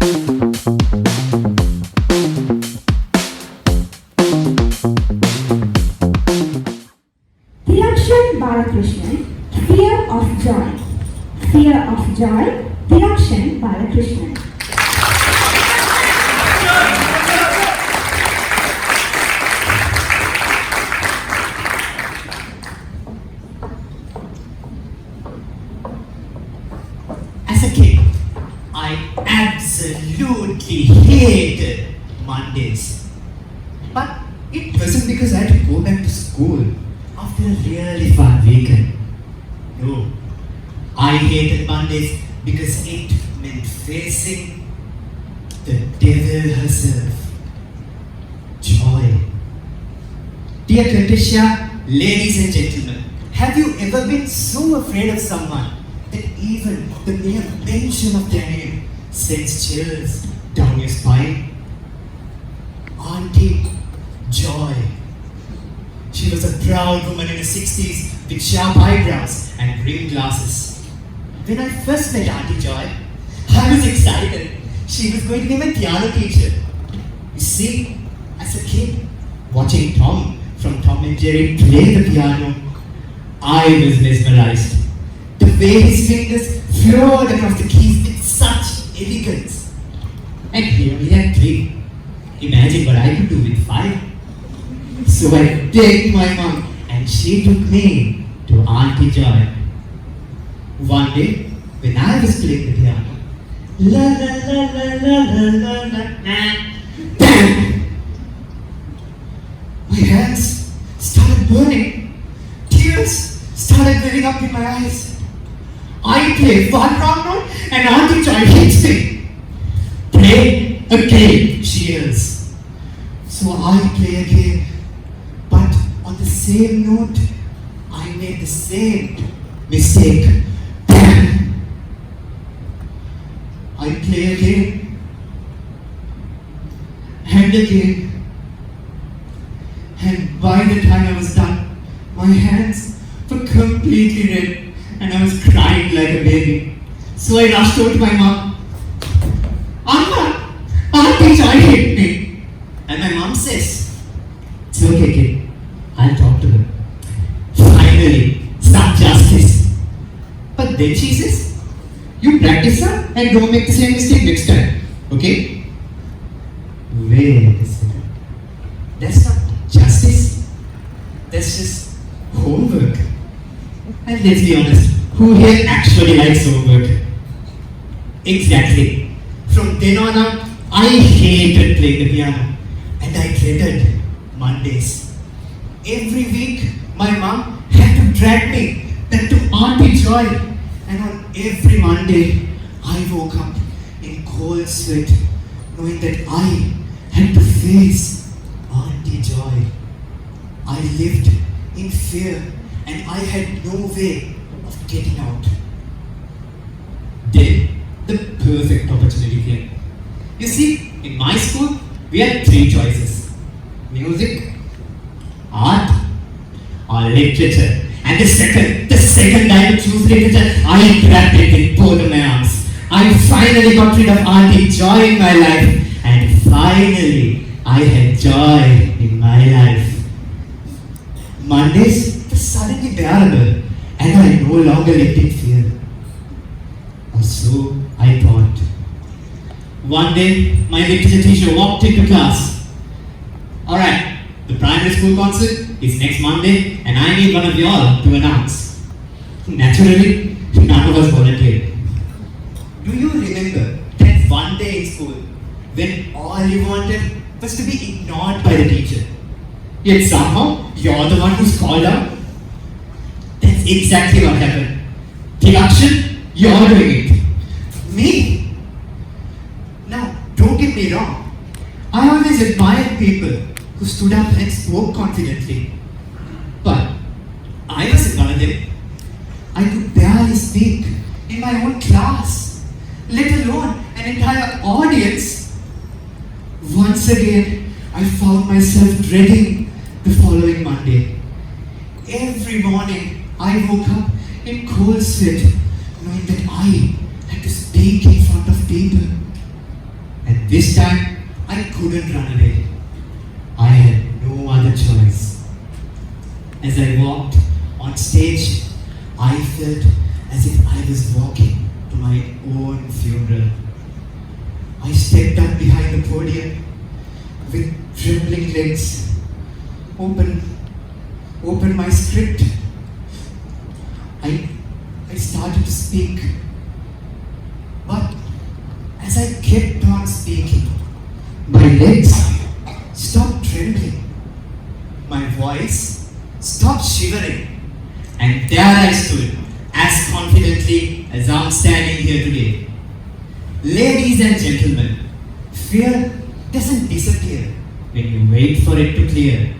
Thilakshan Balakrishnan, Fear of Joy. Fear of Joy, Thilakshan Balakrishnan. As a kid, I absolutely hated Mondays. But it wasn't because I had to go back to school after a really fun weekend. No, I hated Mondays because it meant facing the devil herself. Joy. Dear Katisha, ladies and gentlemen, have you ever been so afraid of someone that even the mere mention of their name sends chills down your spine? Auntie Joy. She was a proud woman in her 60s with sharp eyebrows and rimmed glasses. When I first met Auntie Joy, I was excited. She was going to be my piano teacher. You see, as a kid, watching Tom from Tom and Jerry play the piano, I was mesmerized. The way his fingers flowed across the keys with such elegance. And he only had 3. Imagine what I could do with 5. So I begged my mom and she took me to Auntie Joy. One day, when I was playing the piano, la la la la la la la la, bam! My hands started burning. Tears started welling up in my eyes. I play one wrong note and Auntie Joy hits me. Play again, she yells. So I play again. But on the same note, I made the same mistake. Bam! I play again. And again. And by the time I was done, my hands were completely red and I was crying like a baby. So I rushed over to my mom. Auntie Joy hit me. And my mom says, it's okay, kid. I'll talk to her. Finally, some justice. But then she says, you practice her and don't make the same mistake next time. Okay? Wait a second. That's not justice. That's just homework. And let's be honest, who here actually likes homework? Exactly. From then on out, I hated playing the piano. And I dreaded Mondays. Every week, my mom had to drag me back to Auntie Joy. And on every Monday, I woke up in cold sweat, knowing that I had to face Auntie Joy. I lived in fear and I had no way of getting out. Then, the perfect opportunity came. You see, in my school, we had 3 choices. Music, art, or literature. And the second time to choose literature, I grabbed it with both of my arms. I finally got rid of Auntie Joy in my life. And finally, I had joy in my life. Mondays were suddenly bearable, and I no longer lived in fear. Or so I thought. One day, my literature teacher walked into class. Alright, the primary school concert is next Monday and I need one of you all to announce. Naturally, none of us volunteered. Do you remember that one day in school when all you wanted was to be ignored by the teacher? Yet somehow, you're the one who's called out? That's exactly what happened. Thilakshan, you're doing it. Me? Now, don't get me wrong. I always admired people who stood up and spoke confidently. But I wasn't one of them. I could barely speak in my own class, let alone an entire audience. Once again, I found myself dreading the following Monday. Every morning, I woke up in cold sweat, knowing that I had to speak in front of people. this time, I couldn't run away. I had no other choice. As I walked on stage, I felt as if I was walking to my own funeral. I stepped up behind the podium with trembling legs, opened my script. I started to speak, but as I kept on speaking, my legs stopped trembling, my voice stopped shivering, and there I stood, as confidently as I'm standing here today. Ladies and gentlemen, fear doesn't disappear when you wait for it to clear.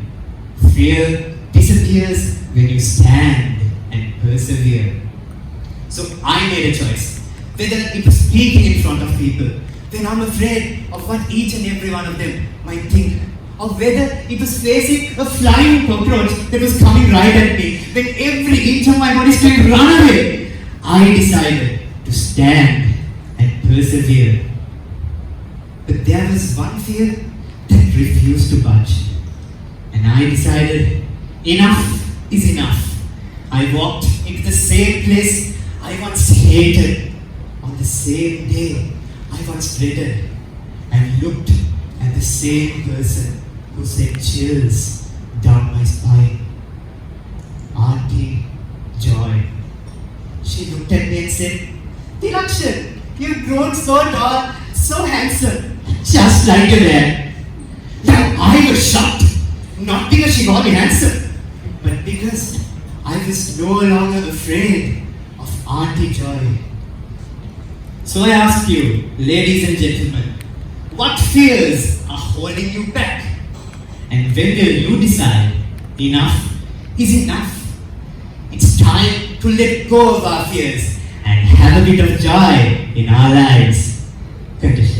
Fear disappears when you stand and persevere. So I made a choice, whether it was speaking in front of people, when I'm afraid of what each and every one of them might think, or whether it was facing a flying cockroach that was coming right at me, when every inch of my body screamed, run away. I decided to stand and persevere. But there was one fear that refused to budge. And I decided, enough is enough. I walked into the same place I once hated, on the same day I once dreaded, and looked at the same person who sent chills down my spine. Auntie Joy. She looked at me and said, Thilakshan, you've grown so tall, so handsome, just like your dad. Now I was shocked, not because she called me handsome, but because I was no longer afraid of Auntie Joy. So I ask you, ladies and gentlemen, what fears are holding you back? And when will you decide enough is enough? It's time to let go of our fears and have a bit of joy in our lives. Condition.